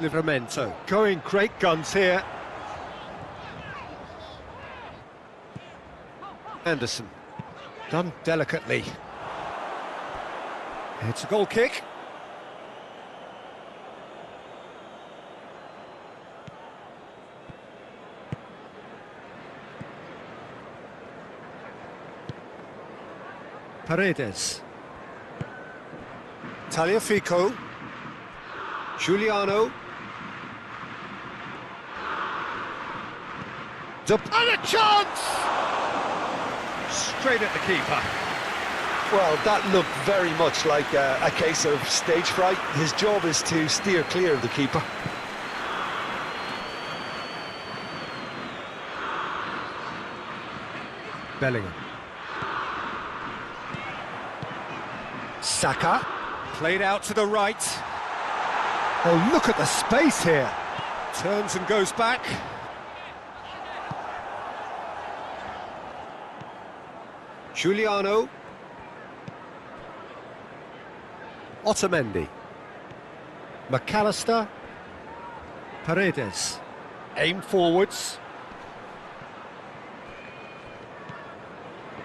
Livramento. Going great guns here. Anderson. Done delicately. It's a goal kick. Paredes. Tagliafico. Giuliano. And a chance! Straight at the keeper. Well, that looked very much like a case of stage fright. His job is to steer clear of the keeper. Bellingham. Saka. Played out to the right. Oh, look at the space here. Turns and goes back. Giuliano. Otamendi. McAllister. Paredes. Aim forwards.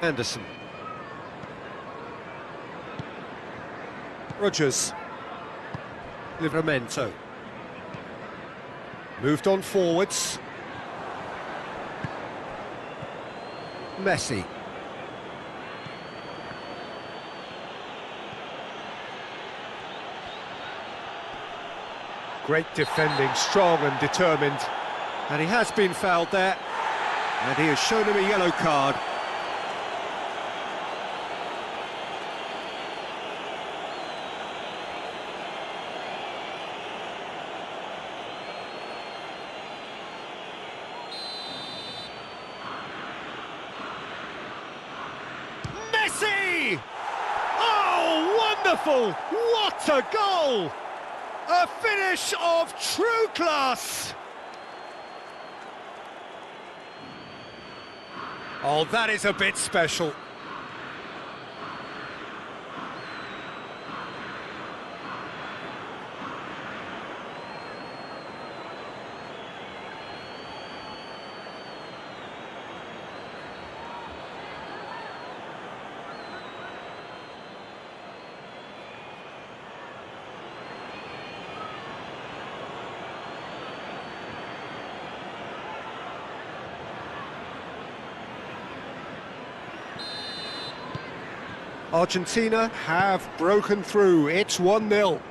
Anderson. Rodgers. Livramento. Moved on forwards. Messi. Great defending, strong and determined. And he has been fouled there. And he has shown him a yellow card. Messi! Oh, wonderful! What a goal! A finish of true class! Oh, that is a bit special. Argentina have broken through. It's 1-0.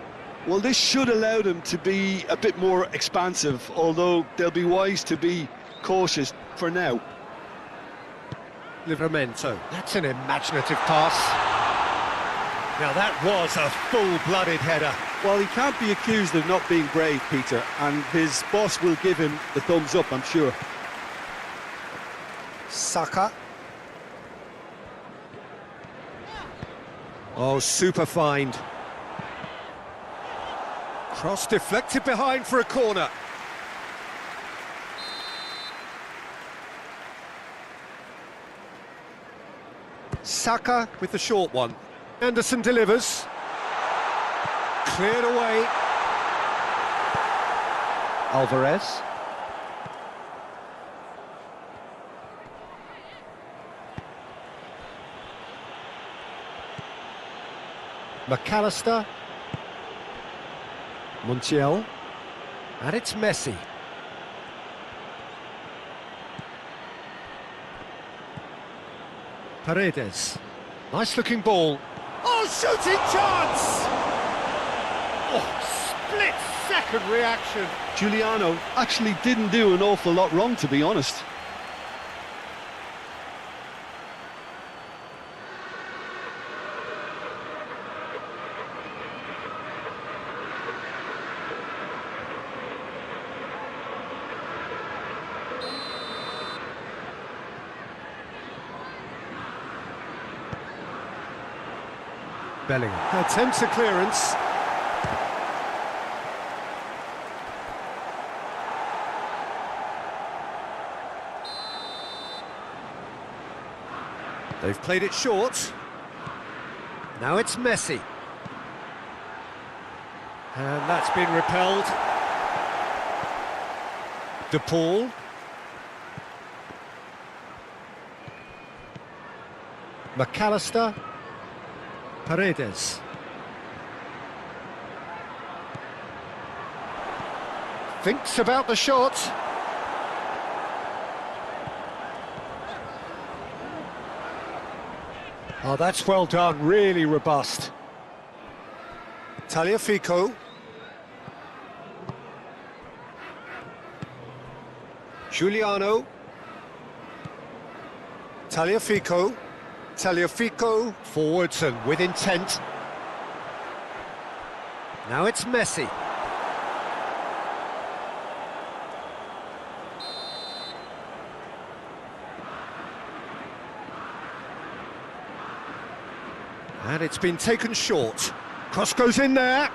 Well, this should allow them to be a bit more expansive, although they'll be wise to be cautious for now. Livramento. That's an imaginative pass. Now that was a full-blooded header. Well, he can't be accused of not being brave, Peter, and his boss will give him the thumbs up, I'm sure. Saka. Oh, super find. Cross deflected behind for a corner. Saka with the short one. Anderson delivers. Cleared away. Alvarez. McAllister. Montiel. And it's Messi. Paredes. Nice looking ball. Oh, shooting chance! Oh, split second reaction. Giuliano actually didn't do an awful lot wrong, to be honest. Bellingham attempts a clearance. They've played it short. Now it's Messi. And that's been repelled. De Paul. McAllister. Paredes. Thinks about the shot. Oh, that's well done, really robust. Tagliafico. Giuliano. Tagliafico. Tagliafico forwards and with intent. Now it's Messi. And it's been taken short. Cross goes in there.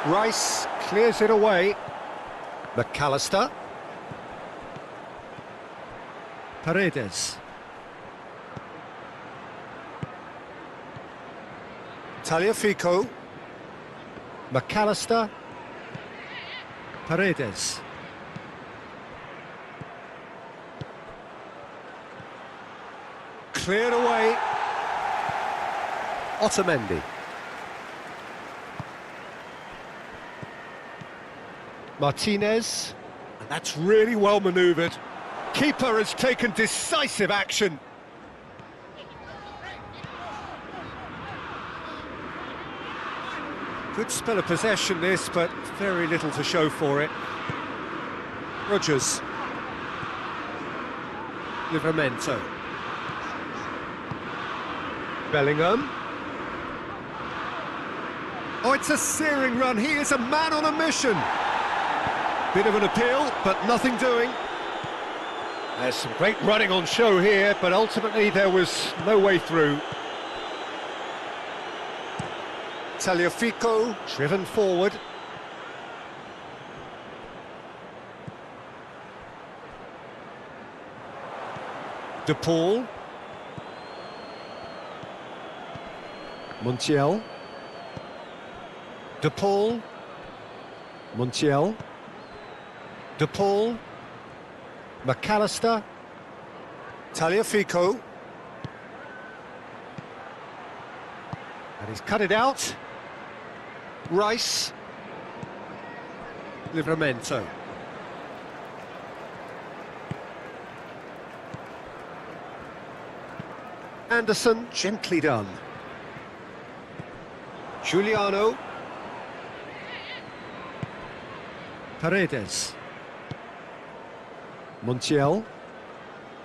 Rice clears it away. McAllister. Paredes. Tagliafico. McAllister. Paredes. Cleared away. Otamendi. Martinez. And that's really well manoeuvred. Keeper has taken decisive action. Good spell of possession this, but very little to show for it. Rodgers. Livramento. Bellingham. Oh, it's a searing run. He is a man on a mission. Bit of an appeal, but nothing doing. There's some great running on show here, but ultimately there was no way through. Tagliafico, driven forward. De Paul. Montiel. De Paul. Montiel. De Paul. McAllister. Tagliafico. And he's cut it out. Rice. Livramento. Anderson, gently done. Giuliano. Paredes. Montiel.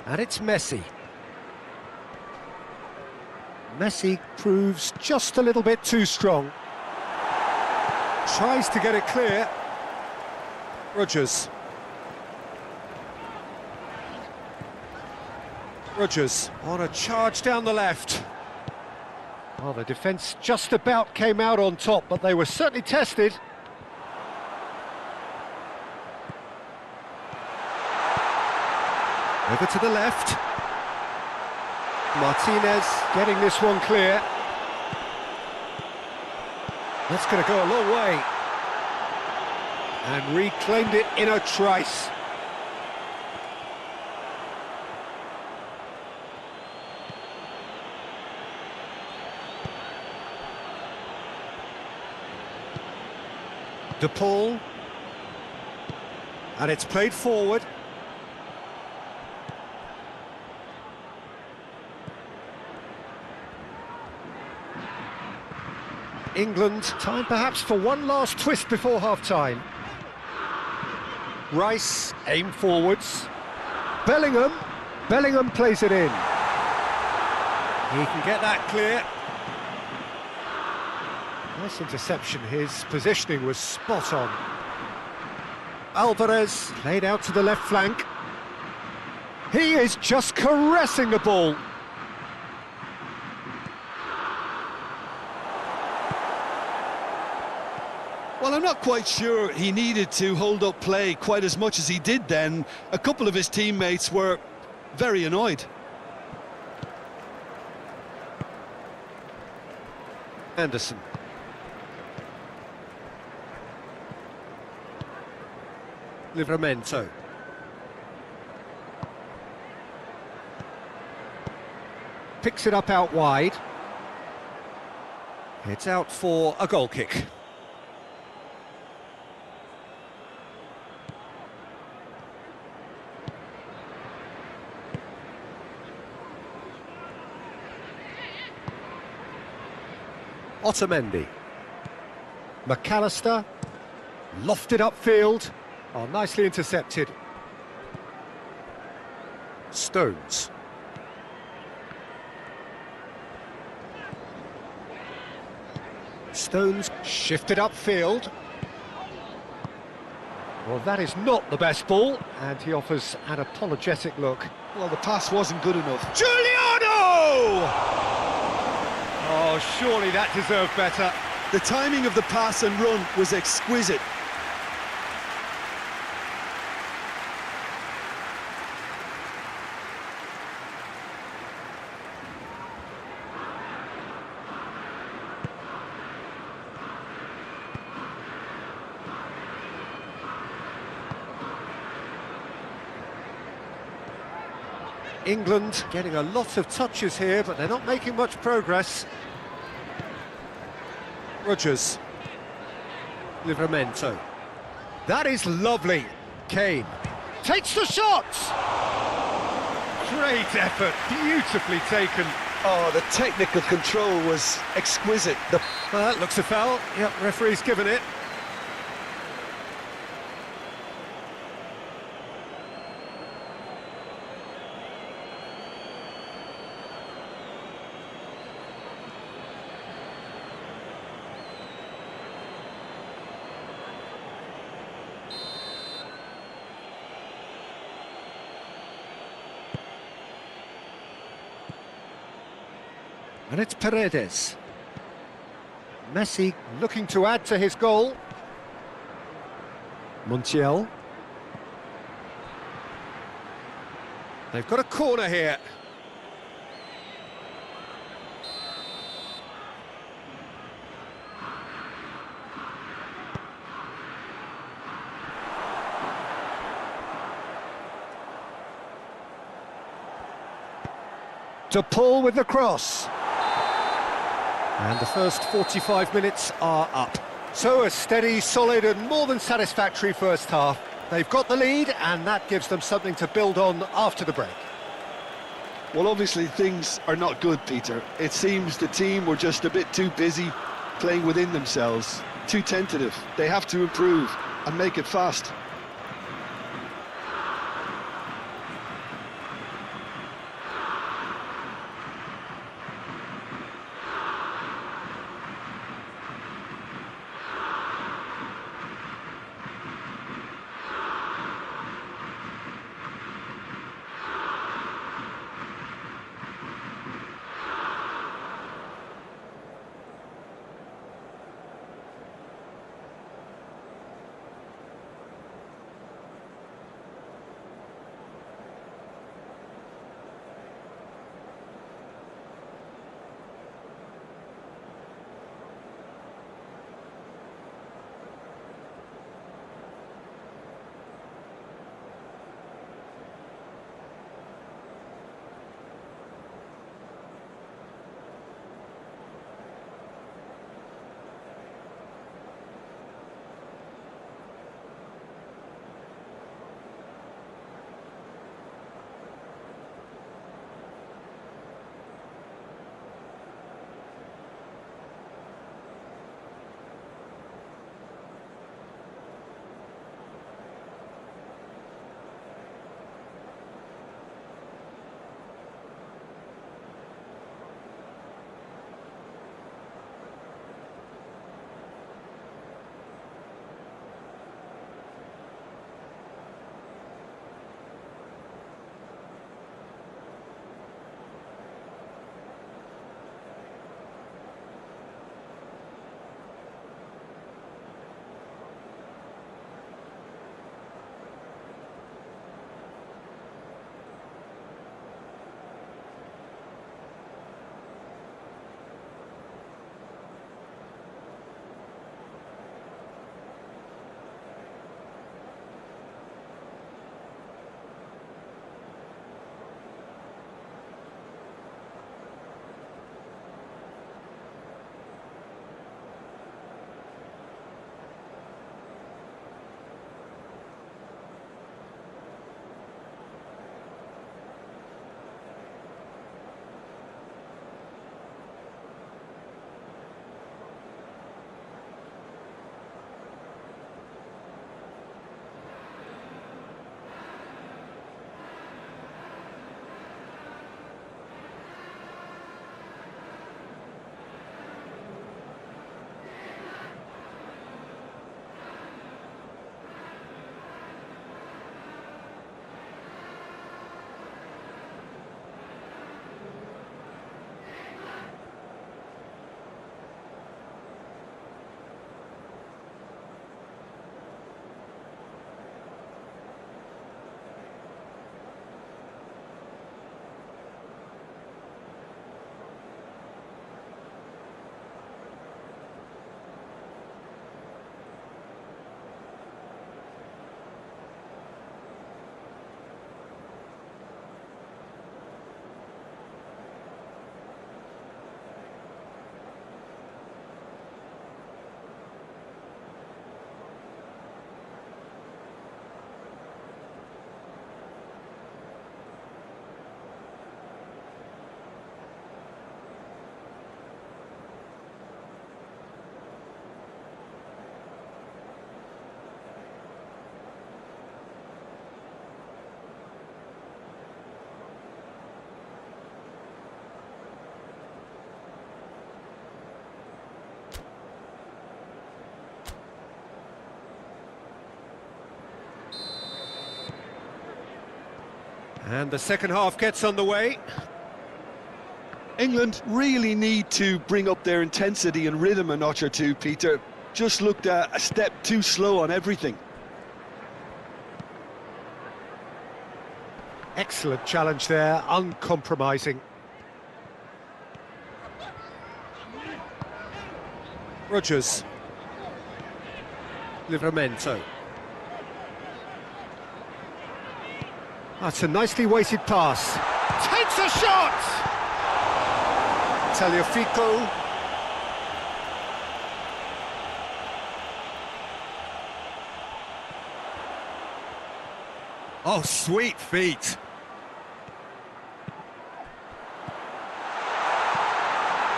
And it's Messi. Messi proves just a little bit too strong. Tries to get it clear. Rodgers. Rodgers on a charge down the left. Well, the defence just about came out on top, but they were certainly tested. Over to the left. Martinez getting this one clear. That's going to go a long way. And reclaimed it in a trice. De Paul. And it's played forward. England, time perhaps for one last twist before half-time. Rice, aim forwards. Bellingham. Bellingham plays it in. He can get that clear. Nice interception, his positioning was spot on. Alvarez played out to the left flank. He is just caressing the ball. Well, I'm not quite sure he needed to hold up play quite as much as he did then. A couple of his teammates were very annoyed. Anderson. Livramento. Picks it up out wide. It's out for a goal kick. Otamendi. McAllister. Lofted upfield. Oh, nicely intercepted. Stones. Stones shifted upfield. Well, that is not the best ball, and he offers an apologetic look. Well, the pass wasn't good enough. Giuliano! Oh, surely that deserved better. The timing of the pass and run was exquisite. England getting a lot of touches here, but they're not making much progress. Rodgers. Livramento. That is lovely. Kane takes the shot! Great effort, beautifully taken. Oh, the technical control was exquisite. Looks a foul. Yep, referee's given it. And it's Paredes. Messi looking to add to his goal. Montiel. They've got a corner here. To Paul with the cross. And the first 45 minutes are up. So a steady, solid and more than satisfactory first half. They've got the lead and that gives them something to build on after the break. Well, obviously things are not good, Peter. It seems the team were just a bit too busy playing within themselves, too tentative. They have to improve and make it fast. And the second half gets underway. England really need to bring up their intensity and rhythm a notch or two, Peter. Just looked a step too slow on everything. Excellent challenge there, uncompromising. Rodgers. Livramento. That's a nicely weighted pass. Takes a shot! Tagliafico. Oh, sweet feet.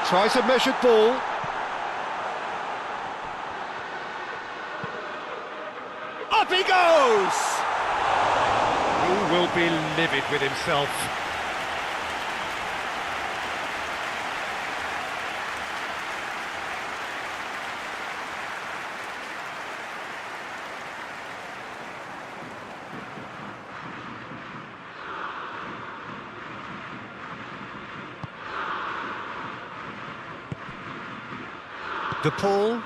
Tries a measured ball. Up he goes! He will be livid with himself. De Paul.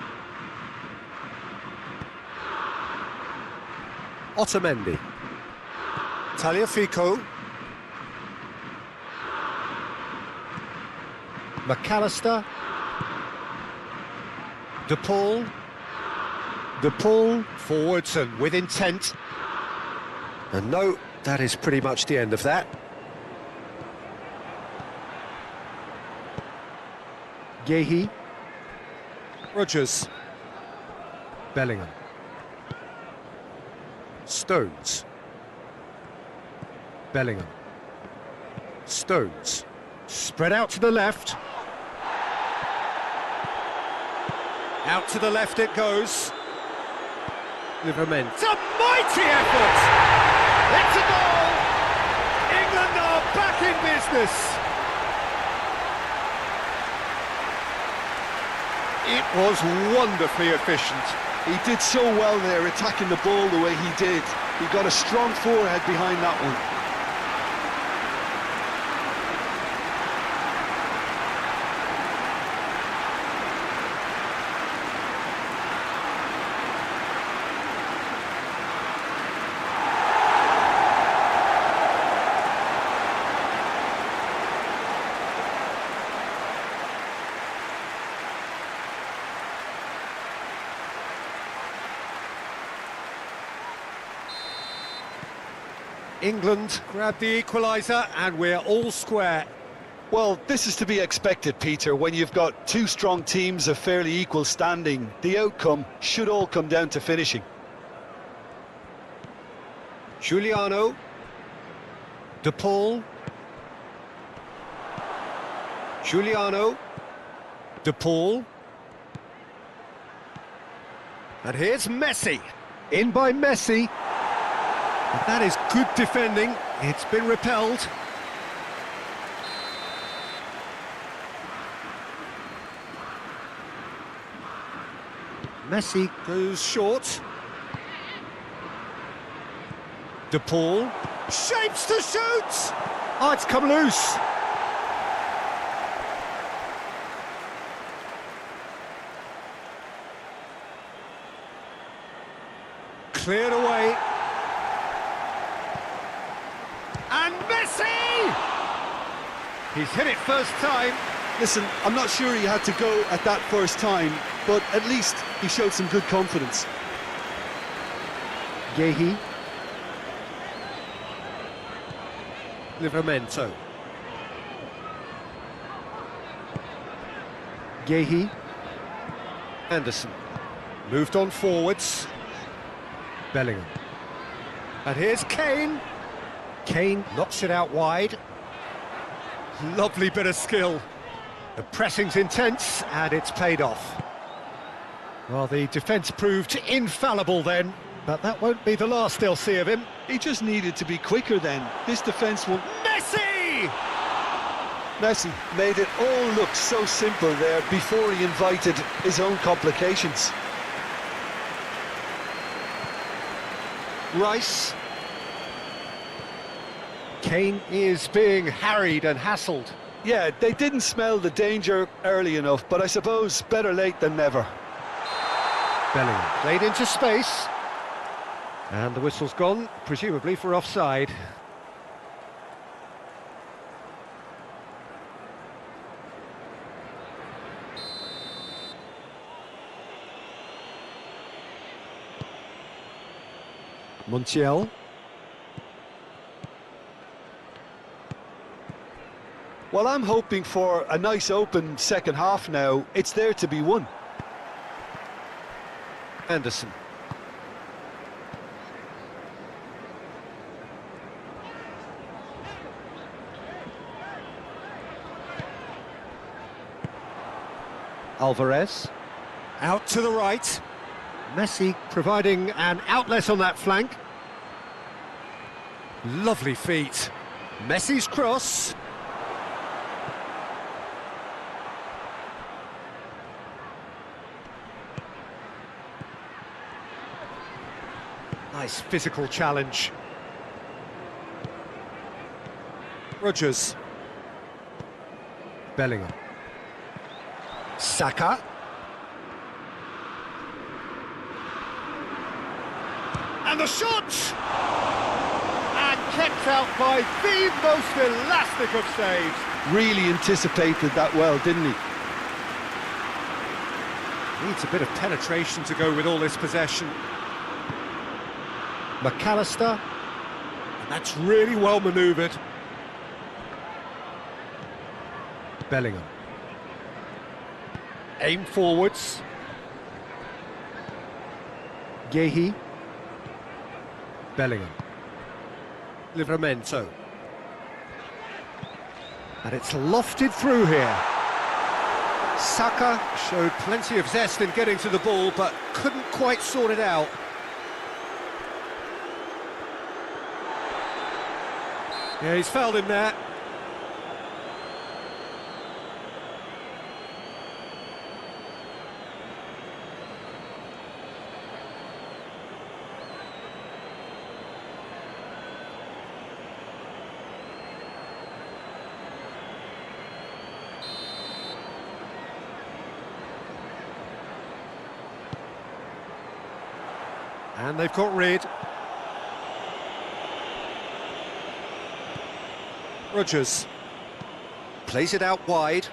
Otamendi. Tagliafico. McAllister. De Paul. De Paul forwards and with intent. And no, that is pretty much the end of that. Gehi. Rodgers. Bellingham. Stones. Bellingham. Stones. Spread out to the left. Out to the left it goes. Livramento. It's a mighty effort! It's a goal! England are back in business! It was wonderfully efficient. He did so well there, attacking the ball the way he did. He got a strong forehead behind that one. England grabbed the equaliser and we're all square. Well, this is to be expected, Peter. When you've got two strong teams of fairly equal standing, the outcome should all come down to finishing. Giuliano. De Paul. Giuliano. De Paul. And here's Messi. In by Messi. But that is good defending. It's been repelled. Messi goes short. De Paul. Shapes to shoot! Oh, it's come loose. Cleared away. And Messi! He's hit it first time. Listen, I'm not sure he had to go at that first time, but at least he showed some good confidence. Gehi. Livramento. Gehi. Anderson. Moved on forwards. Bellingham. And here's Kane. Kane knocks it out wide. Lovely bit of skill. The pressing's intense and it's paid off. Well, the defence proved infallible then, but that won't be the last they'll see of him. He just needed to be quicker then. This defence will... Messi! Messi made it all look so simple there before he invited his own complications. Kane is being harried and hassled. Yeah, they didn't smell the danger early enough, but I suppose better late than never. Bellingham played into space. And the whistle's gone, presumably for offside. Montiel. Well, I'm hoping for a nice open second half now. It's there to be won. Anderson. Alvarez. Out to the right. Messi providing an outlet on that flank. Lovely feet. Messi's cross. Nice physical challenge. Rodgers. Bellingham. Saka. And the shot! And kept out by the most elastic of saves. Really anticipated that well, didn't he? Needs a bit of penetration to go with all this possession. McAllister. And that's really well manoeuvred. Bellingham. Aim forwards. Yehi. Bellingham. Livramento. And it's lofted through here. Saka showed plenty of zest in getting to the ball, but couldn't quite sort it out. Yeah, he's fouled him there. And they've got rid. Rodgers plays it out wide.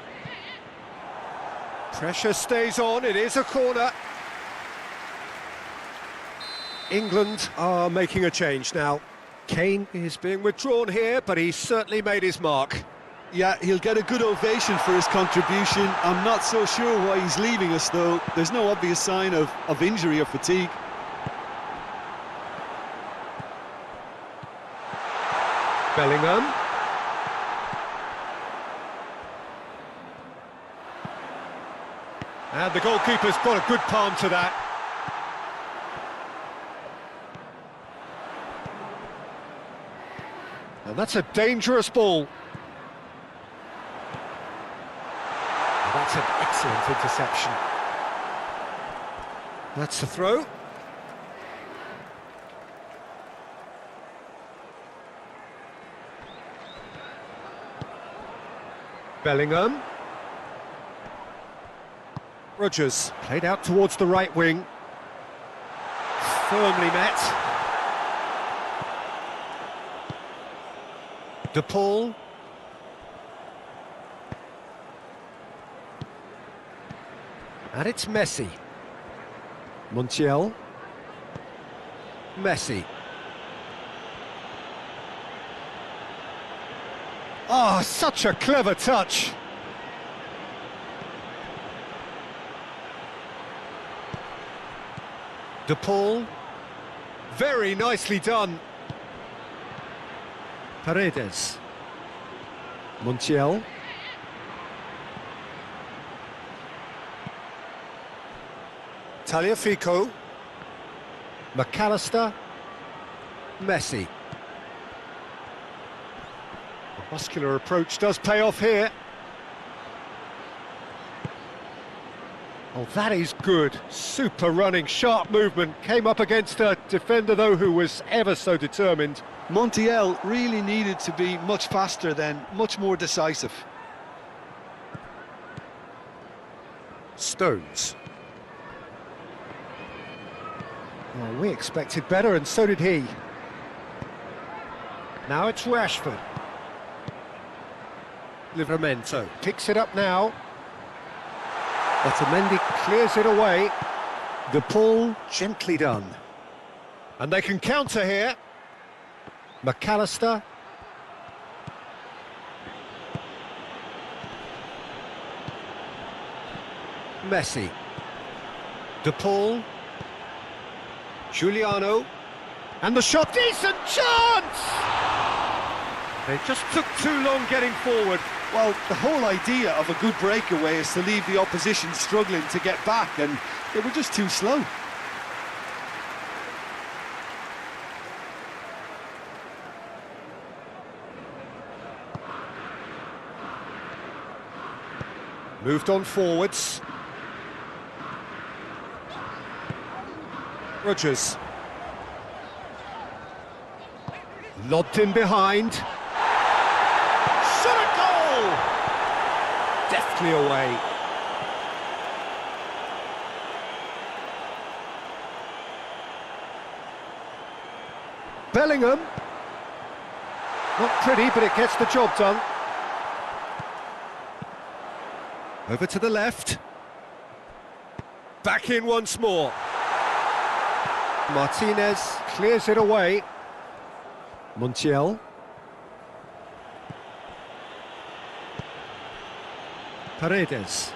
Pressure stays on, it is a corner. England are making a change now. Kane is being withdrawn here, but he's certainly made his mark. Yeah, he'll get a good ovation for his contribution. I'm not so sure why he's leaving us, though. There's no obvious sign of injury or fatigue. Bellingham. And the goalkeeper's got a good palm to that. And that's a dangerous ball. And that's an excellent interception. That's the throw. Bellingham. Rodgers played out towards the right wing. Firmly met. De Paul. And it's Messi. Montiel. Messi. Oh, such a clever touch. De Paul. Very nicely done. Paredes. Montiel. Tagliafico. McAllister. Messi. The muscular approach does pay off here. Oh, that is good. Super running, sharp movement. Came up against a defender, though, who was ever so determined. Montiel really needed to be much faster then, much more decisive. Stones. Well, we expected better, and so did he. Now it's Rashford. Livramento picks it up now. Otamendi clears it away. The pull gently done. And they can counter here. McAllister. Messi. De Paul. Giuliano. And the shot, decent chance! They just took too long getting forward. Well, the whole idea of a good breakaway is to leave the opposition struggling to get back, and they were just too slow. Moved on forwards. Rodgers. Lobbed in behind. Shot a goal! Deftly away. Bellingham. Not pretty, but it gets the job done. Over to the left. Back in once more. Martinez clears it away. Montiel. Paredes.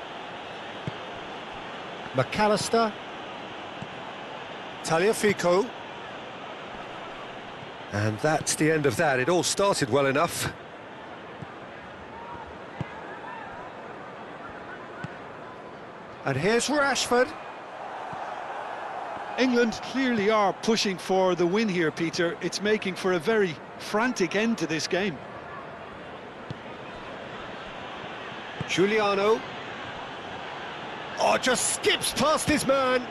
McAllister. Tagliafico. And that's the end of that. It all started well enough. And here's Rashford. England clearly are pushing for the win here, Peter. It's making for a very frantic end to this game. Giuliano. Oh, just skips past his man.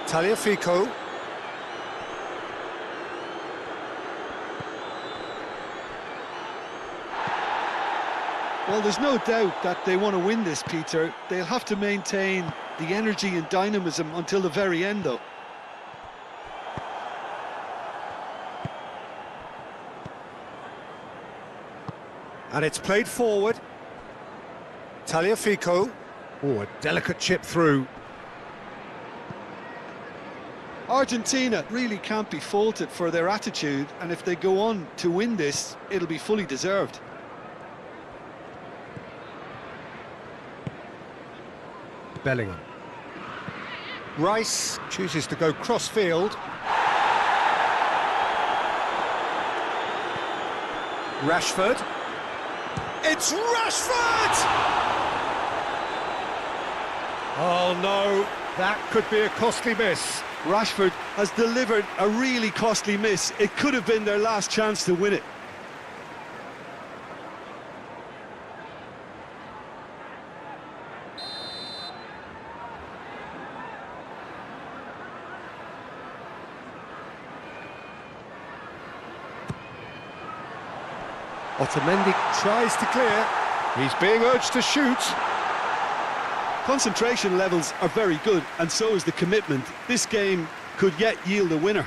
Tagliafico. Well, there's no doubt that they want to win this, Peter. They'll have to maintain the energy and dynamism until the very end, though. And it's played forward. Tagliafico. Oh, a delicate chip through. Argentina really can't be faulted for their attitude, and if they go on to win this, it'll be fully deserved. Bellingham. Rice chooses to go cross-field. Rashford. It's Rashford! Oh no, that could be a costly miss. Rashford has delivered a really costly miss. It could have been their last chance to win it. Otamendi tries to clear. He's being urged to shoot. Concentration levels are very good, and so is the commitment. This game could yet yield a winner.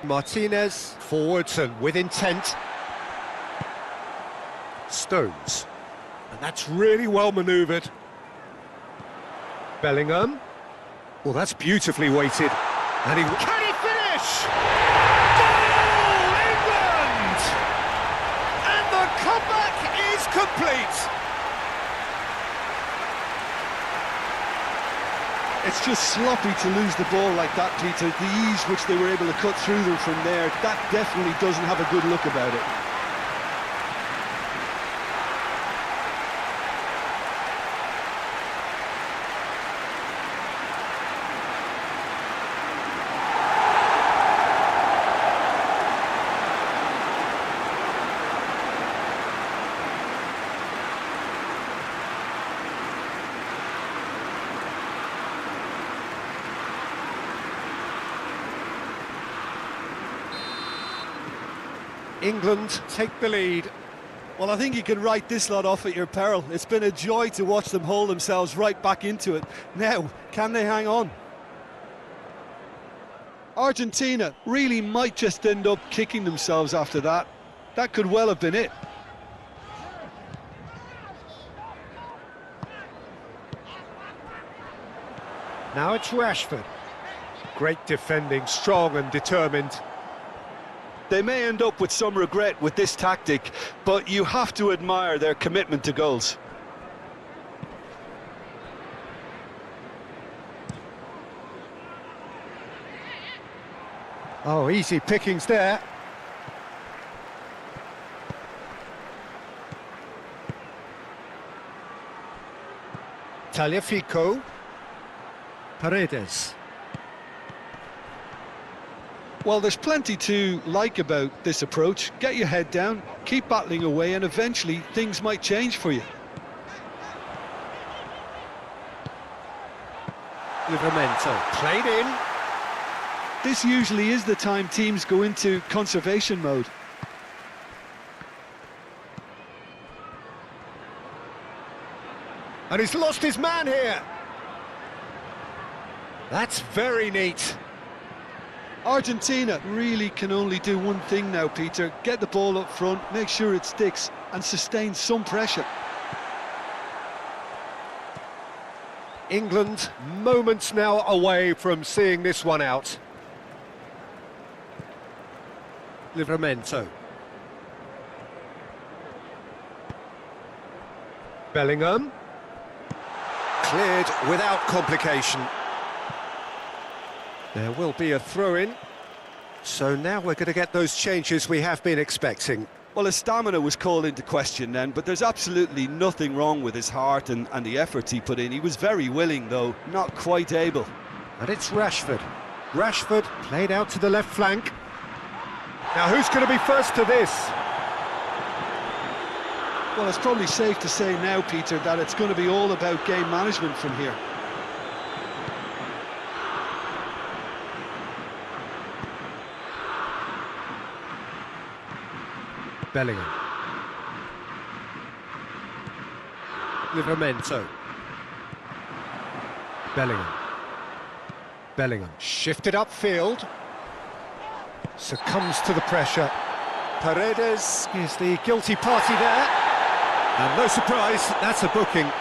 Martinez forwards and with intent. Stones. And that's really well manoeuvred. Bellingham. Well, that's beautifully weighted. And he... Can he finish? Goal, England! And the comeback is complete. It's just sloppy to lose the ball like that, Peter. The ease which they were able to cut through them from there, that definitely doesn't have a good look about it. England take the lead. Well, I think you can write this lot off at your peril. It's been a joy to watch them hold themselves right back into it. Now, can they hang on? Argentina really might just end up kicking themselves after that. That could well have been it. Now it's Rashford. Great defending, strong and determined. They may end up with some regret with this tactic, but you have to admire their commitment to goals. Oh, easy pickings there. Tagliafico. Paredes. Well, there's plenty to like about this approach. Get your head down, keep battling away, and eventually things might change for you. Livramento played in. This usually is the time teams go into conservation mode. And he's lost his man here. That's very neat. Argentina really can only do one thing now, Peter. Get the ball up front, make sure it sticks, and sustain some pressure. England moments now away from seeing this one out. Livramento. Bellingham. Cleared without complication. There will be a throw-in. So now we're going to get those changes we have been expecting. Well, his stamina was called into question then, but there's absolutely nothing wrong with his heart and the efforts he put in. He was very willing, though, not quite able. And it's Rashford. Rashford played out to the left flank. Now, who's going to be first to this? Well, it's probably safe to say now, Peter, that it's going to be all about game management from here. Bellingham. Livramento. Bellingham. Bellingham shifted upfield. Succumbs to the pressure. Paredes is the guilty party there. And no surprise, that's a booking.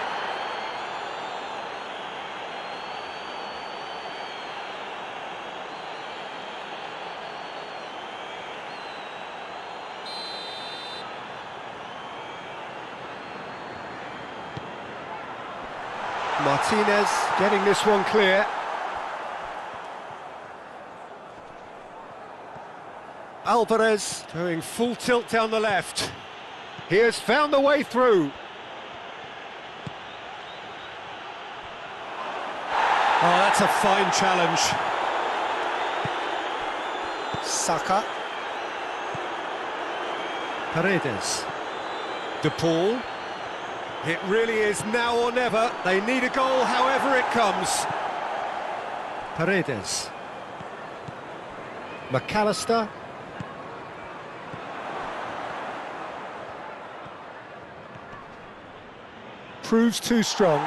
Martinez getting this one clear. Alvarez doing full tilt down the left. He has found the way through. Oh, that's a fine challenge. Saka. Paredes. De Paul. It really is now or never. They need a goal however it comes. Paredes. McAllister. Proves too strong.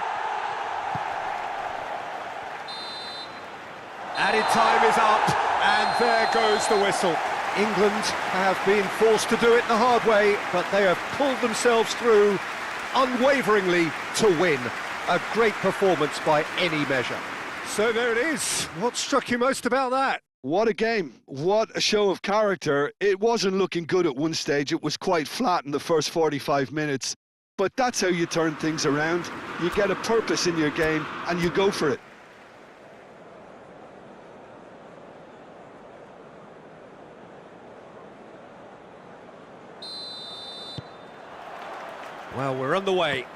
Added time is up, and there goes the whistle. England have been forced to do it the hard way, but they have pulled themselves through unwaveringly to win. A great performance by any measure. So there it is. What struck you most about that? What a game. What a show of character. It wasn't looking good at one stage. It was quite flat in the first 45 minutes. But that's how you turn things around. You get a purpose in your game and you go for it. Well, we're on the way.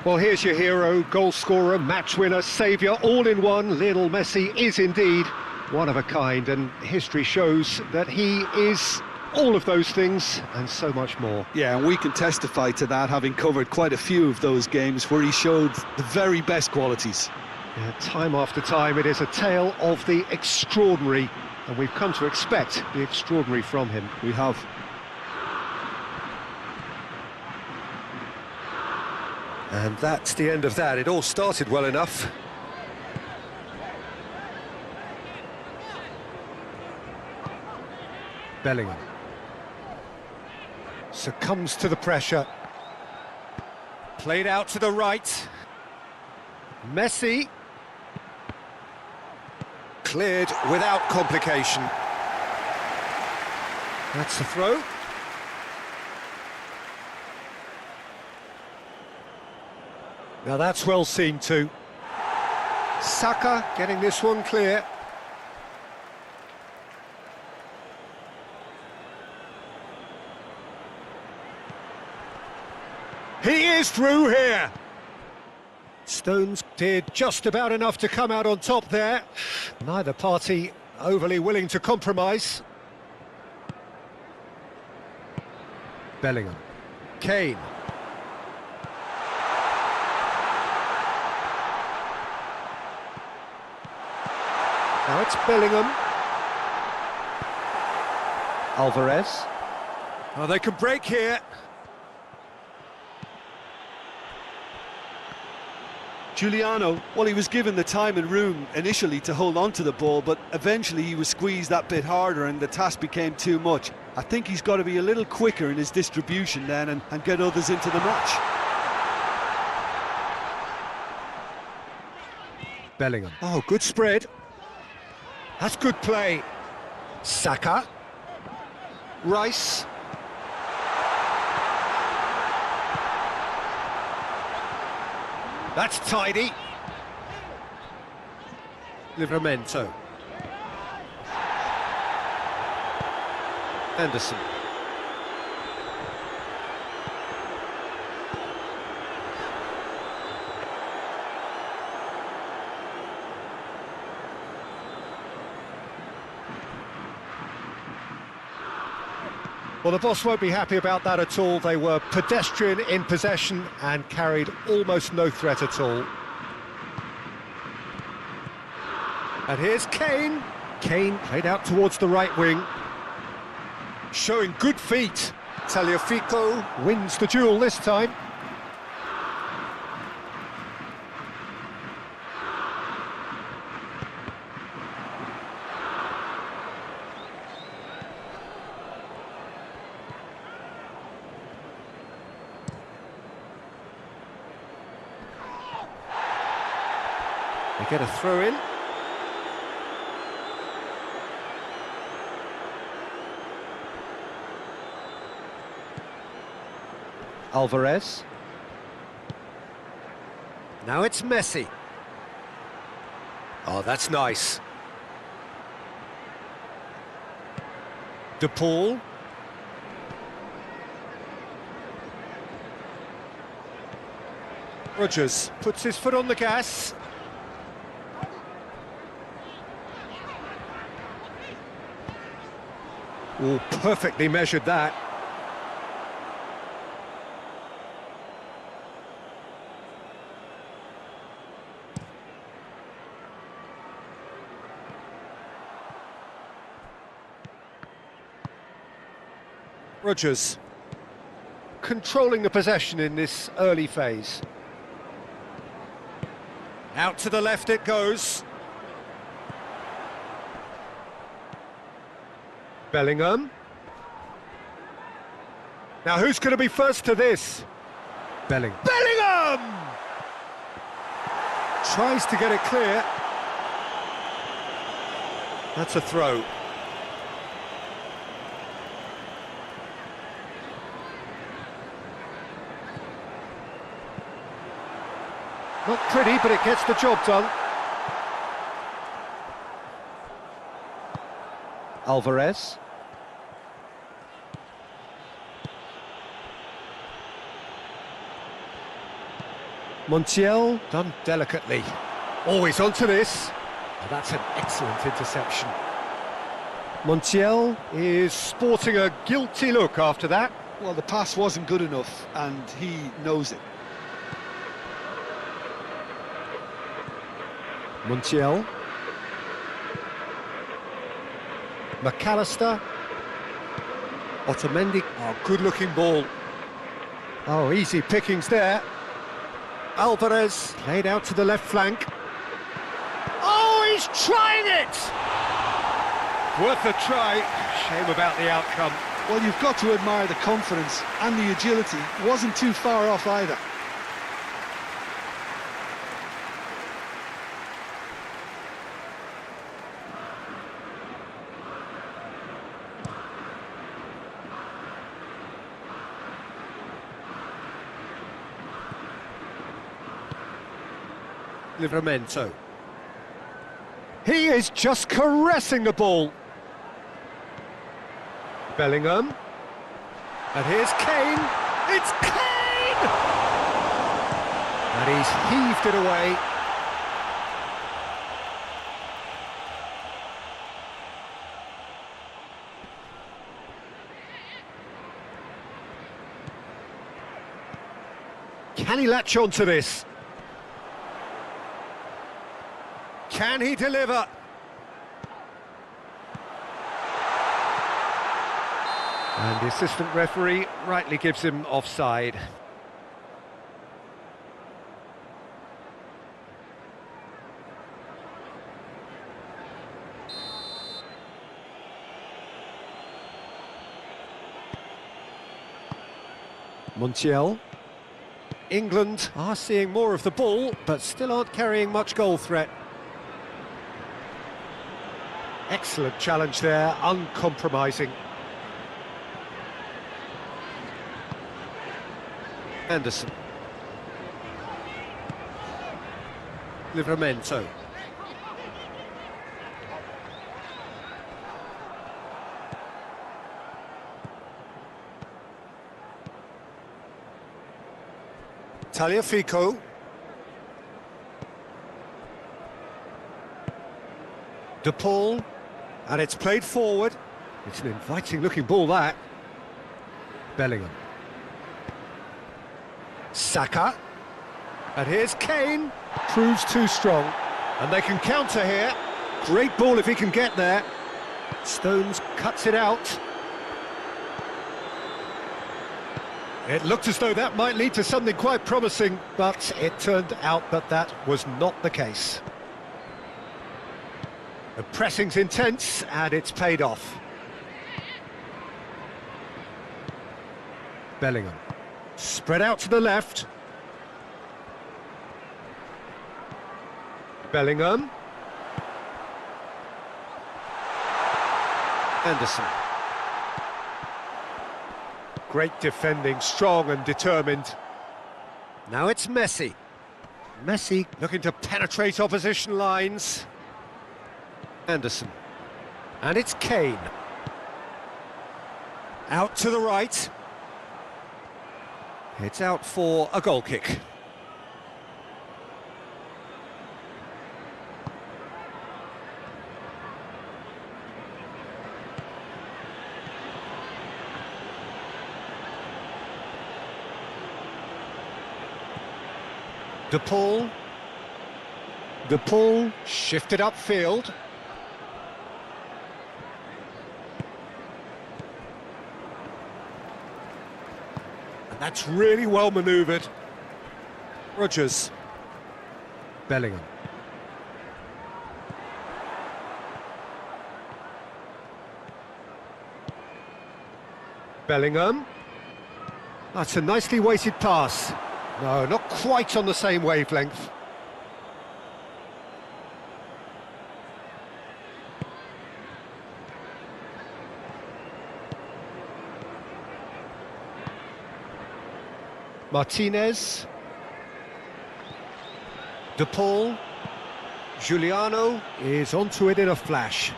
Well, here's your hero, goal scorer, match winner, saviour, all in one. Lionel Messi is indeed one of a kind, and history shows that he is all of those things and so much more. Yeah, and we can testify to that, having covered quite a few of those games where he showed the very best qualities. Yeah, time after time, it is a tale of the extraordinary And we've come to expect the extraordinary from him. We have. And that's the end of that. It all started well enough. Bellingham succumbs to the pressure. Played out to the right. Messi. Cleared without complication. That's a throw. Now that's well seen too. Saka getting this one clear. He is through here. Stones did just about enough to come out on top there. Neither party overly willing to compromise. Bellingham. Kane. Now it's Bellingham. Alvarez. Oh, they can break here. Giuliano, well, he was given the time and room initially to hold on to the ball, but eventually he was squeezed that bit harder and the task became too much. I think he's got to be a little quicker in his distribution then and get others into the match. Bellingham. Oh, good spread. That's good play. Saka. Rice. That's tidy. Livramento. Anderson. Well, the boss won't be happy about that at all. They were pedestrian in possession and carried almost no threat at all. And here's Kane. Kane played out towards the right wing. Showing good feet. Tagliafico wins the duel this time. They get a throw in. Alvarez. Now it's Messi. Oh, that's nice. De Paul. Rodgers puts his foot on the gas. Oh, perfectly measured that. Rodgers controlling the possession in this early phase. Out to the left it goes. Bellingham. Now who's going to be first to this? Bellingham. Tries to get it clear. That's a throw. Not pretty, but it gets the job done. Alvarez. Montiel, done delicately. Always onto this. Oh, that's an excellent interception. Montiel is sporting a guilty look after that. Well, the pass wasn't good enough, and he knows it. McAllister. Otamendi. Oh, good-looking ball. Oh, easy pickings there. Alvarez laid out to the left flank. Oh, he's trying it! Worth a try. Shame about the outcome. Well, you've got to admire the confidence and the agility. Wasn't too far off either. Livramento. He is just caressing the ball. Bellingham. And here's Kane. It's Kane! And he's heaved it away. Can he latch on to this? Can he deliver? And the assistant referee rightly gives him offside. Montiel. England are seeing more of the ball, but still aren't carrying much goal threat. Excellent challenge there, uncompromising. Anderson. Livramento. Tagliafico. De Paul. And it's played forward. It's an inviting-looking ball, that. Bellingham. Saka. And here's Kane. Proves too strong. And they can counter here. Great ball if he can get there. Stones cuts it out. It looked as though that might lead to something quite promising, but it turned out that that was not the case. The pressing's intense, and it's paid off. Bellingham. Spread out to the left. Bellingham. Anderson. Great defending, strong and determined. Now it's Messi. Messi looking to penetrate opposition lines. Anderson. And it's Kane. Out to the right. It's out for a goal kick. De Paul. De Paul shifted upfield. That's really well manoeuvred. Rodgers. Bellingham. Bellingham. That's a nicely weighted pass. No, not quite on the same wavelength. Martinez. De Paul. Giuliano is onto it in a flash.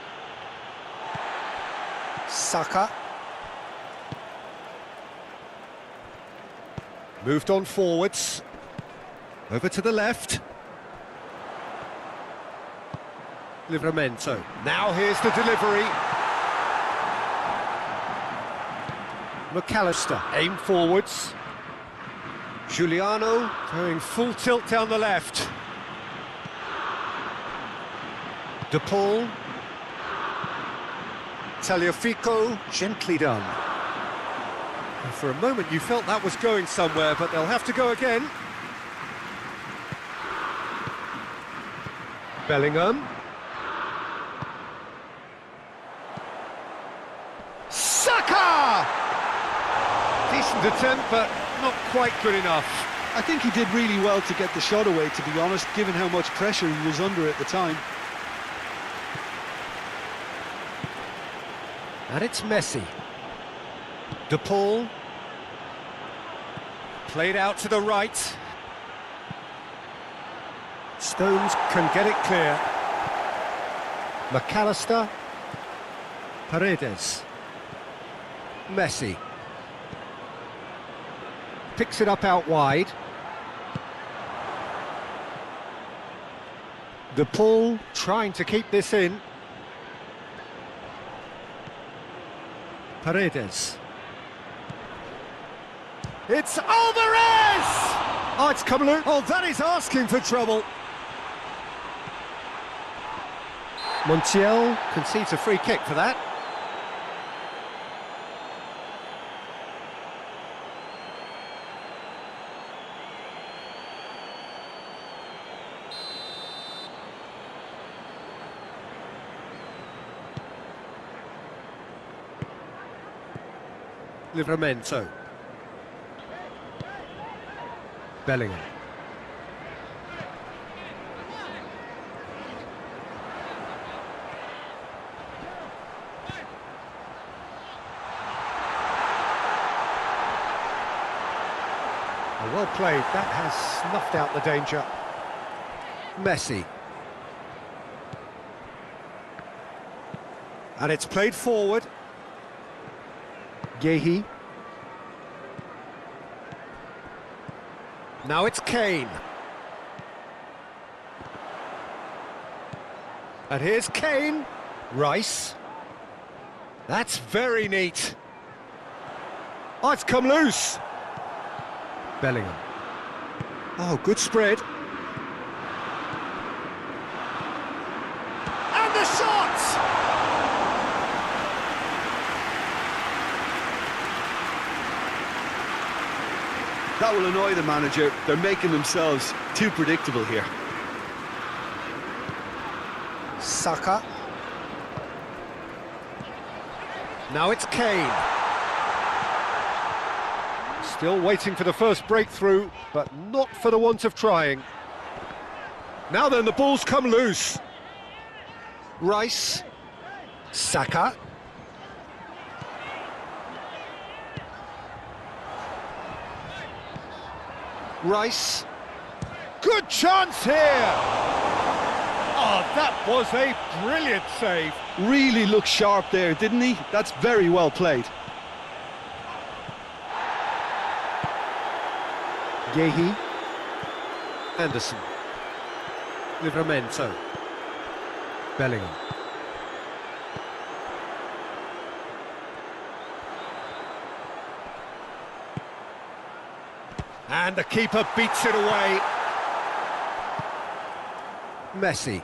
Saka. Moved on forwards. Over to the left. Livramento. Now here's the delivery. McAllister. Aim forwards. Giuliano going full tilt down the left. De Paul. Tagliafico, gently done. And for a moment you felt that was going somewhere, but they'll have to go again. Bellingham. Saka! Decent attempt, but not quite good enough. I think he did really well to get the shot away, to be honest, given how much pressure he was under at the time. And it's Messi. De Paul. Played out to the right. Stones can get it clear. McAllister. Paredes. Messi. Picks it up out wide. De Paul trying to keep this in. Paredes. It's Alvarez! Oh, it's come loose. Oh, that is asking for trouble. Montiel concedes a free kick for that. Livramento. Bellingham. Well played, that has snuffed out the danger. Messi. And it's played forward. Yehi. Now it's Kane. And here's Kane. Rice. That's very neat. Oh, it's come loose. Bellingham. Oh, good spread. And the shot! That will annoy the manager. They're making themselves too predictable here. Saka. Now it's Kane. Still waiting for the first breakthrough, but not for the want of trying. Now then, the ball's come loose. Rice. Saka. Rice. Good chance here! Oh, that was a brilliant save. Really looked sharp there, didn't he? That's very well played. Yehi. Anderson. Livramento. Bellingham. And the keeper beats it away. Messi.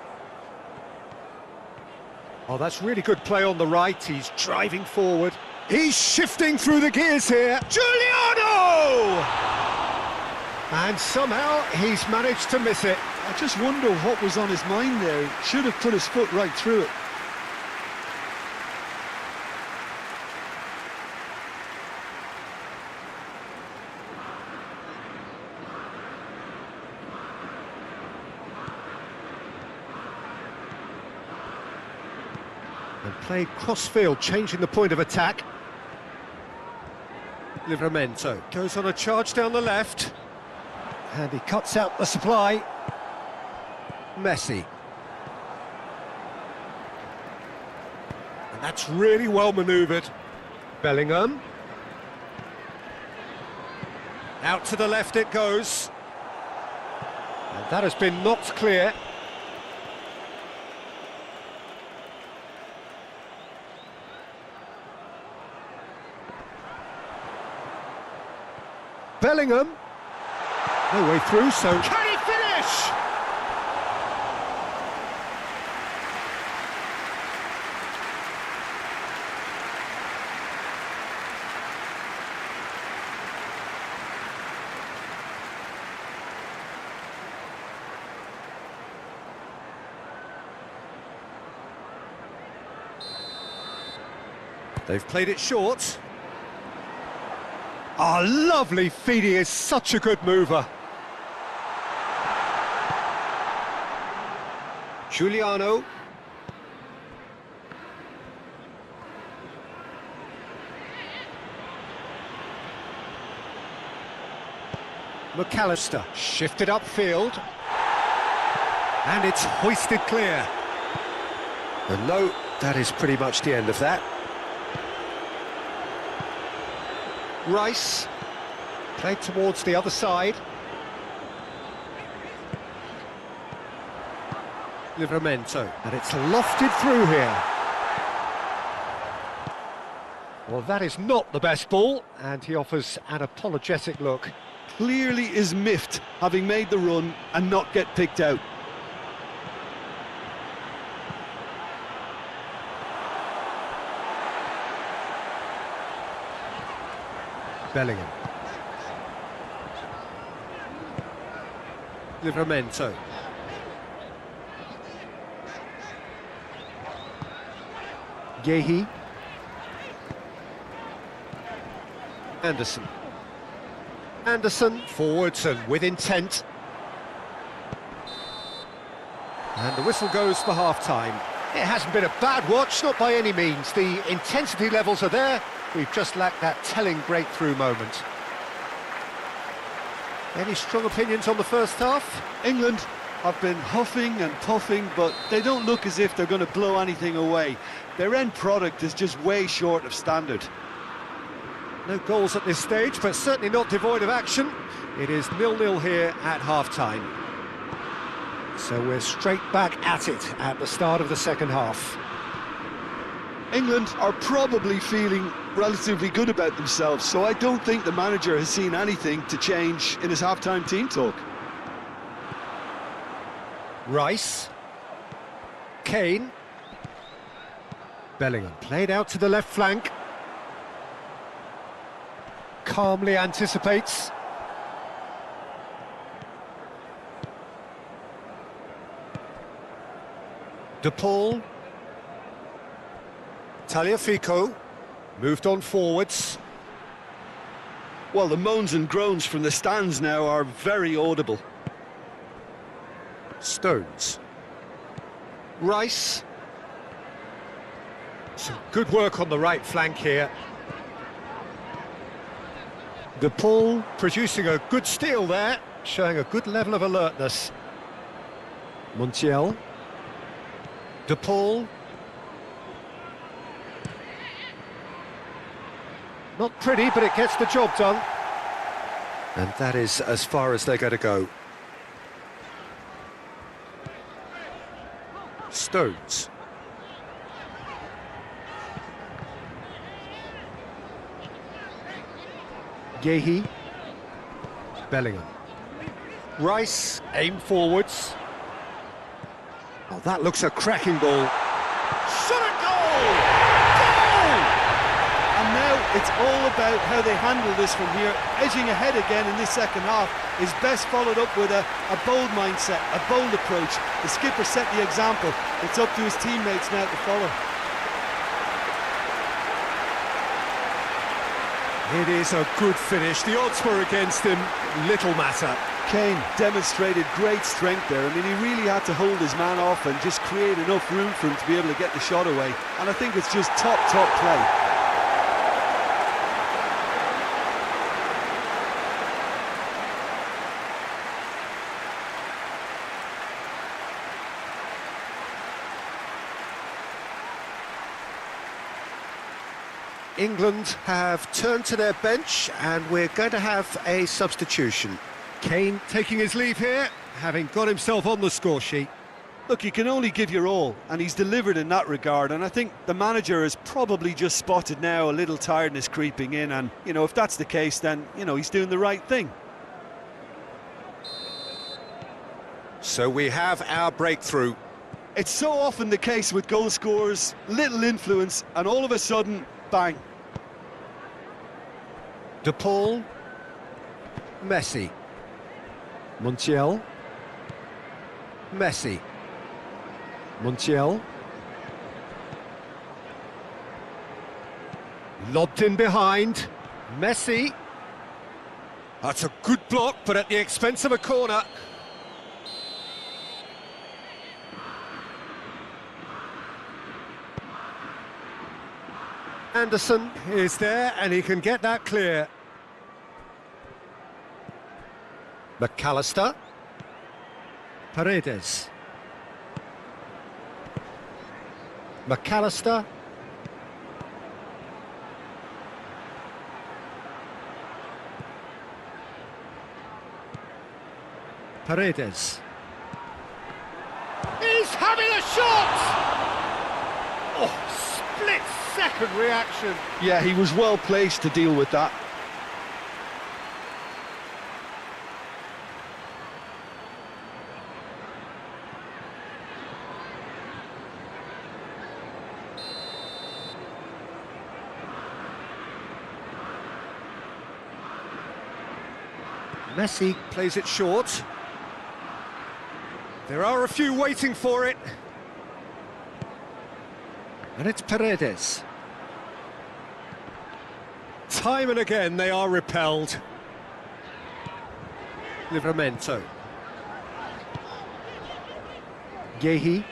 Oh, that's really good play on the right. He's driving forward. He's shifting through the gears here. Giuliano! And somehow he's managed to miss it. I just wonder what was on his mind there. He should have put his foot right through it. And played cross-field, changing the point of attack. Livramento goes on a charge down the left. And he cuts out the supply. Messi. And that's really well manoeuvred. Bellingham. Out to the left it goes. And that has been knocked clear. Bellingham. No way through, so can he finish? They've played it short. Ah, lovely feed, he is such a good mover. Giuliano. McAllister, shifted upfield. And it's hoisted clear. And no, that is pretty much the end of that. Rice, played towards the other side. Livramento, and it's lofted through here. Well, that is not the best ball, and he offers an apologetic look. Clearly is miffed, having made the run and not get picked out. Bellingham. Livramento. Yehi. Anderson. Anderson forwards and with intent. And the whistle goes for half-time. It hasn't been a bad watch, not by any means. The intensity levels are there. We've just lacked that telling breakthrough moment. Any strong opinions on the first half? England have been huffing and puffing, but they don't look as if they're going to blow anything away. Their end product is just way short of standard. No goals at this stage, but certainly not devoid of action. It is 0-0 here at half-time. So we're straight back at it at the start of the second half. England are probably feeling relatively good about themselves, so I don't think the manager has seen anything to change in his half-time team talk. Rice. Kane. Bellingham played out to the left flank. Calmly anticipates. De Paul. Tagliafico moved on forwards. Well, the moans and groans from the stands now are very audible. Stones. Rice. Some good work on the right flank here. De Paul producing a good steal there, showing a good level of alertness. Montiel. De Paul. Not pretty, but it gets the job done. And that is as far as they're going to go. Stones. Yehi. Bellingham. Rice, aim forwards. Oh, that looks a cracking ball. Shot a goal! Goal! And now it's all about how they handle this from here. Edging ahead again in this second half is best followed up with a bold mindset, a bold approach. The skipper set the example. It's up to his teammates now to follow. It is a good finish. The odds were against him. Little matter. Kane demonstrated great strength there. I mean, he really had to hold his man off and just create enough room for him to be able to get the shot away. And I think it's just top play. England have turned to their bench and we're going to have a substitution. Kane taking his leave here, having got himself on the score sheet. Look, you can only give your all, and he's delivered in that regard, and I think the manager has probably just spotted now a little tiredness creeping in, and, you know, if that's the case, then, you know, he's doing the right thing. So we have our breakthrough. It's so often the case with goal scorers, little influence, and all of a sudden, bang. De Paul. Messi. Montiel. Messi. Montiel. Lobbed in behind. Messi. That's a good block, but at the expense of a corner. Anderson is there, and he can get that clear. McAllister. Paredes. McAllister. Paredes. He's having a shot! Oh, split-second reaction. Yeah, he was well placed to deal with that. Messi plays it short. There are a few waiting for it. And it's Paredes. Time and again they are repelled. Livramento. Yehi.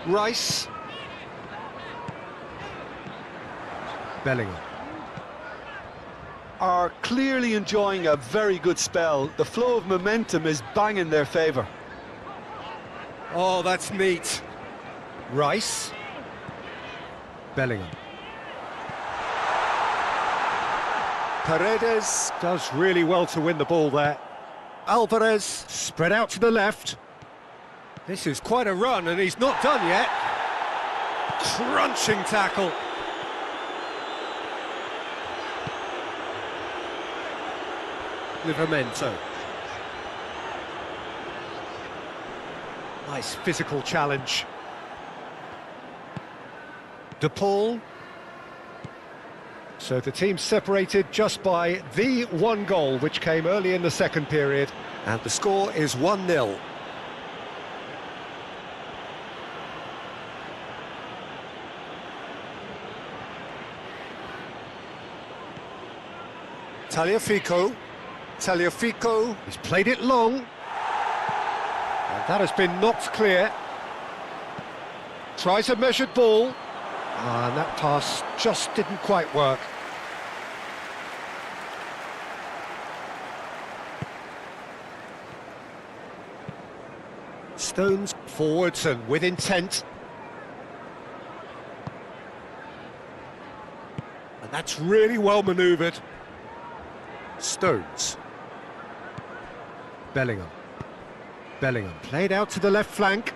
Rice. Bellingham. Are clearly enjoying a very good spell. The flow of momentum is bang in their favour. Oh, that's neat. Rice. Bellingham. Paredes does really well to win the ball there. Alvarez spread out to the left. This is quite a run, and he's not done yet. Crunching tackle. Livramento. Nice physical challenge. De Paul. So the team separated just by the one goal, which came early in the second period, and the score is 1-0. Tagliafico, he's played it long, and that has been knocked clear. Tries a measured ball, and that pass just didn't quite work. Stones forwards and with intent. And that's really well manoeuvred. Stones. Bellingham. Bellingham played out to the left flank.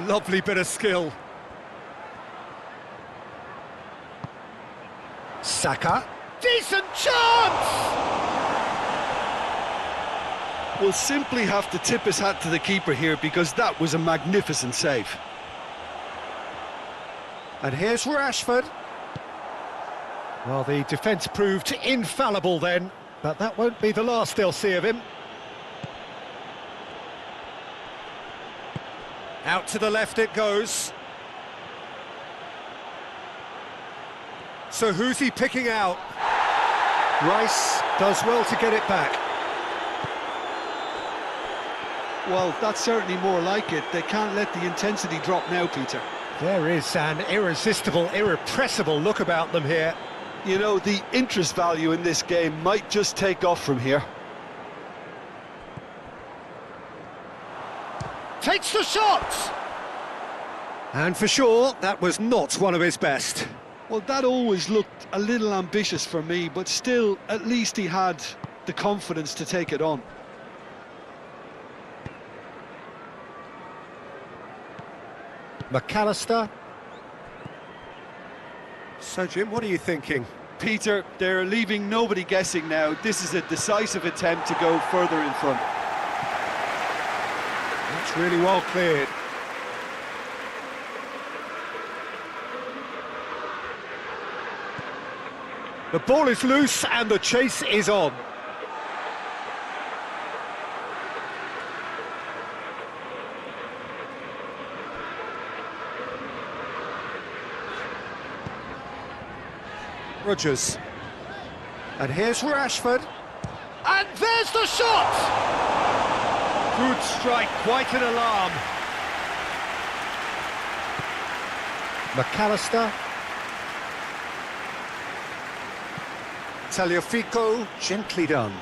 Lovely bit of skill. Saka. Decent chance! We'll simply have to tip his hat to the keeper here, because that was a magnificent save. And here's Rashford. Well, the defence proved infallible then, but that won't be the last they'll see of him. Out to the left it goes. So who's he picking out? Rice does well to get it back. Well, that's certainly more like it. They can't let the intensity drop now, Peter. There is an irresistible, irrepressible look about them here. You know, the interest value in this game might just take off from here. Takes the shot! And for sure, that was not one of his best. Well, that always looked a little ambitious for me, but still, at least he had the confidence to take it on. McAllister. So, Jim, what are you thinking? Peter, they're leaving nobody guessing now. This is a decisive attempt to go further in front. That's really well cleared. The ball is loose and the chase is on. Rodgers. And here's Rashford. And there's the shot! Good strike, quite an alarm. McAllister. Tagliafico, gently done.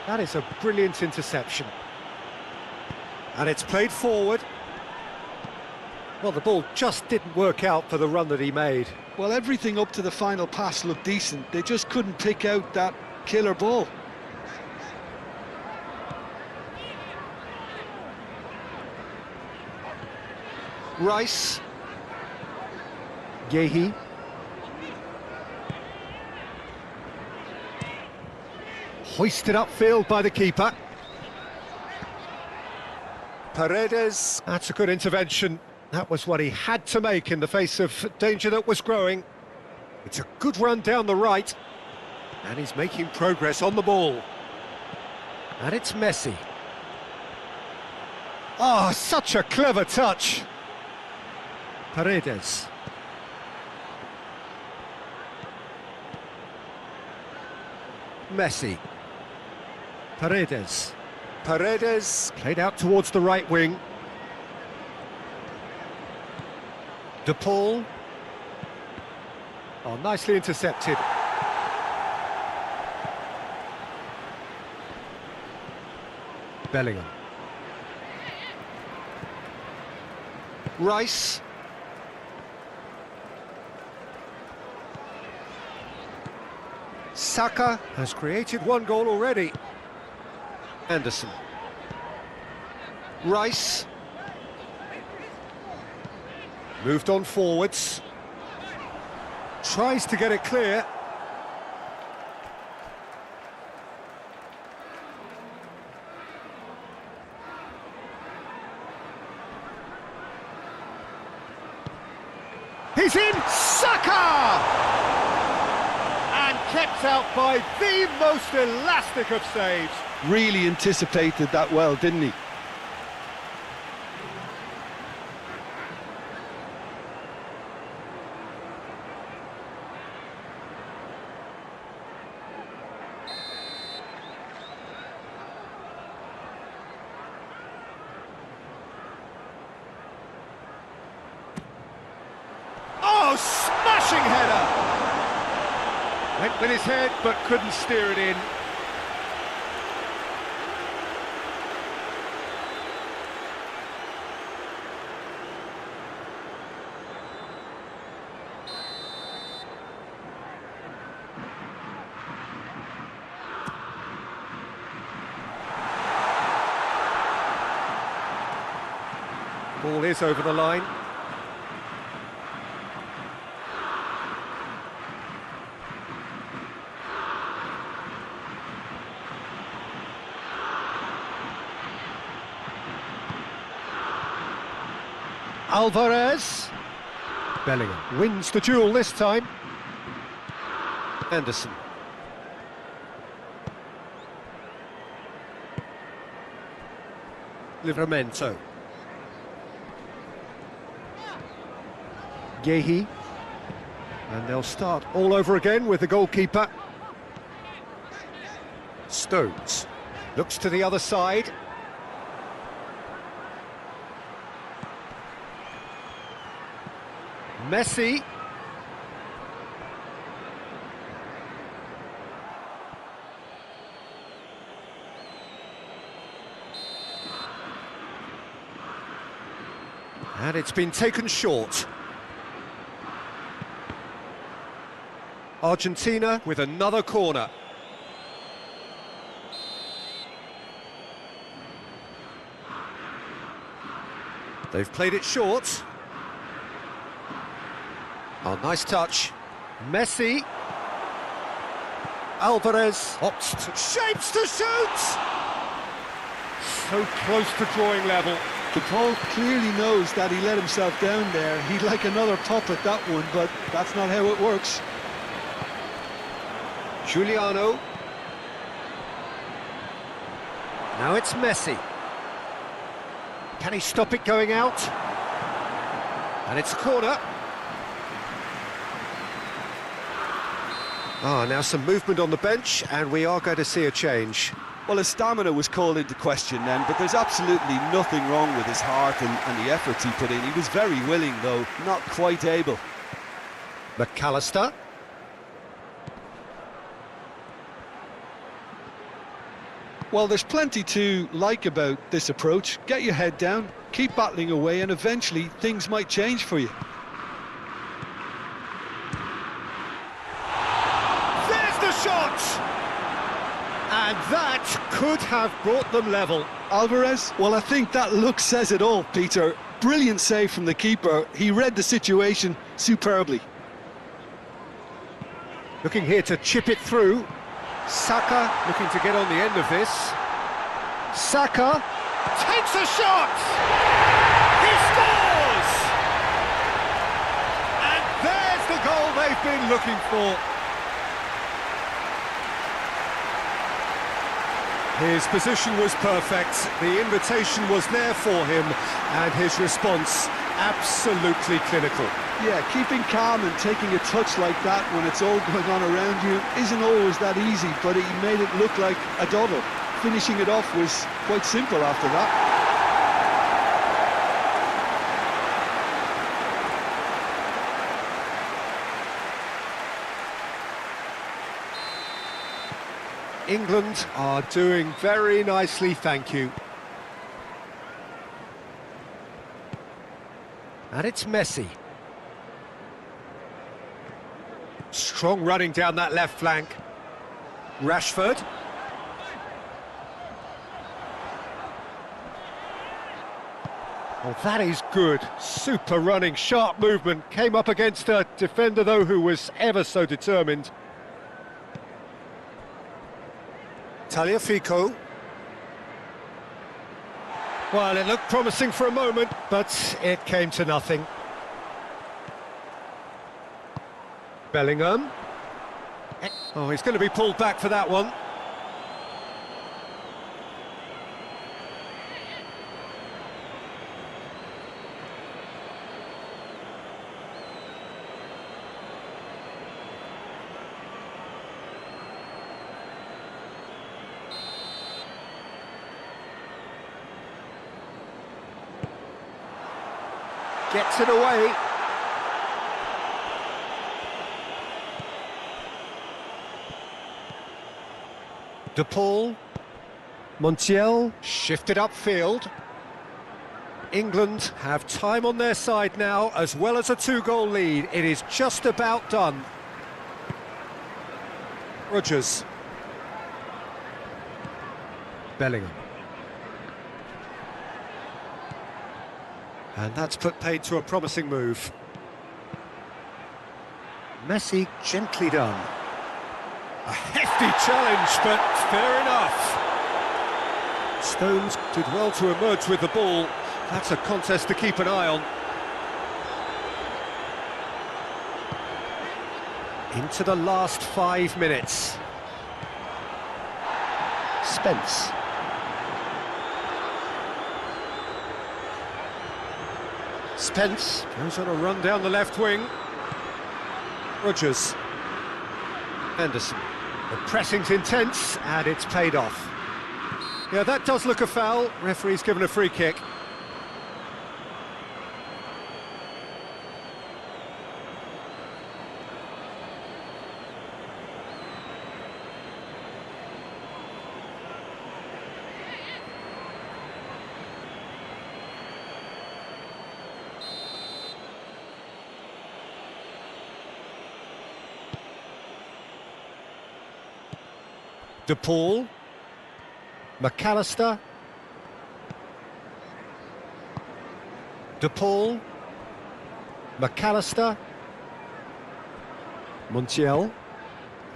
That is a brilliant interception. And it's played forward. Well, the ball just didn't work out for the run that he made. Well, everything up to the final pass looked decent. They just couldn't pick out that killer ball. Rice. Yehi. Hoisted upfield by the keeper. Paredes. That's a good intervention. That was what he had to make in the face of danger that was growing. It's a good run down the right. And he's making progress on the ball. And it's Messi. Oh, such a clever touch. Paredes. Messi. Paredes. Paredes played out towards the right wing. De Paul. Oh, nicely intercepted. Bellingham. Rice. Saka has created one goal already. Anderson. Rice. Moved on forwards. Tries to get it clear. He's in! Saka! And kept out by the most elastic of saves. Really anticipated that well, didn't he? Oh, smashing header! Went with his head, but couldn't steer it in. Ball is over the line. Alvarez. Bellingham wins the duel this time. Anderson. Livramento. Yehi. And they'll start all over again with the goalkeeper. Stones. Looks to the other side. Messi. And it's been taken short. Argentina with another corner. They've played it short. Oh, nice touch. Messi. Alvarez opts to shapes to shoot! So close to drawing level. De Paul clearly knows that he let himself down there. He'd like another pop at that one, but that's not how it works. Giuliano. Now it's Messi. Can he stop it going out? And it's a corner. Now some movement on the bench, and we are going to see a change. Well, his stamina was called into question then, but there's absolutely nothing wrong with his heart and the efforts he put in. He was very willing, though, not quite able. McAllister. Well, there's plenty to like about this approach. Get your head down, keep battling away, and eventually things might change for you. There's the shot! And that could have brought them level. Alvarez? Well, I think that look says it all, Peter. Brilliant save from the keeper. He read the situation superbly. Looking here to chip it through. Saka looking to get on the end of this. Saka takes a shot! He scores! And there's the goal they've been looking for. His position was perfect, the invitation was there for him, and his response absolutely clinical. Yeah, keeping calm and taking a touch like that when it's all going on around you isn't always that easy, but he made it look like a doddle. Finishing it off was quite simple after that. England are doing very nicely, thank you. And it's Messi. Strong running down that left flank. Rashford. Oh, that is good. Super running, sharp movement. Came up against a defender, though, who was ever so determined. Tagliafico. Well, it looked promising for a moment, but it came to nothing. Bellingham. Oh, he's going to be pulled back for that one. Gets it away. De Paul. Montiel shifted upfield. England have time on their side now, as well as a 2-goal lead. It is just about done. Rodgers. Bellingham. And that's put paid to a promising move. Messi gently done. A hefty challenge, but fair enough. Stones did well to emerge with the ball. That's a contest to keep an eye on. Into the last 5 minutes. Spence. Spence goes on a run down the left wing. Rodgers. Henderson. The pressing's intense, and it's paid off. Yeah, that does look a foul. Referee's given a free kick. De Paul. McAllister. De Paul. McAllister. Montiel.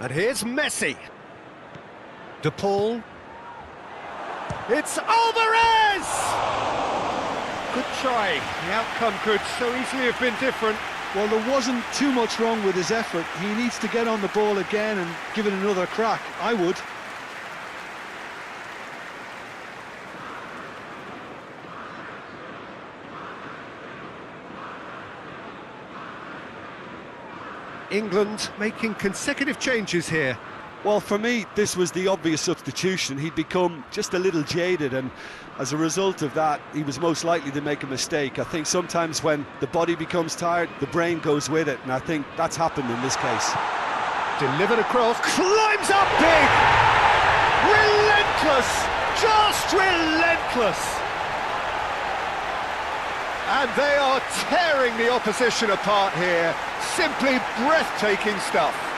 And here's Messi. De Paul. It's Alvarez! Good try. The outcome could so easily have been different. Well, there wasn't too much wrong with his effort. He needs to get on the ball again and give it another crack. I would. England making consecutive changes here. Well, for me, this was the obvious substitution. He'd become just a little jaded, and as a result of that, he was most likely to make a mistake. I think sometimes when the body becomes tired, the brain goes with it, and I think that's happened in this case. Delivered across, climbs up big! Relentless! Just relentless! And they are tearing the opposition apart here. Simply breathtaking stuff.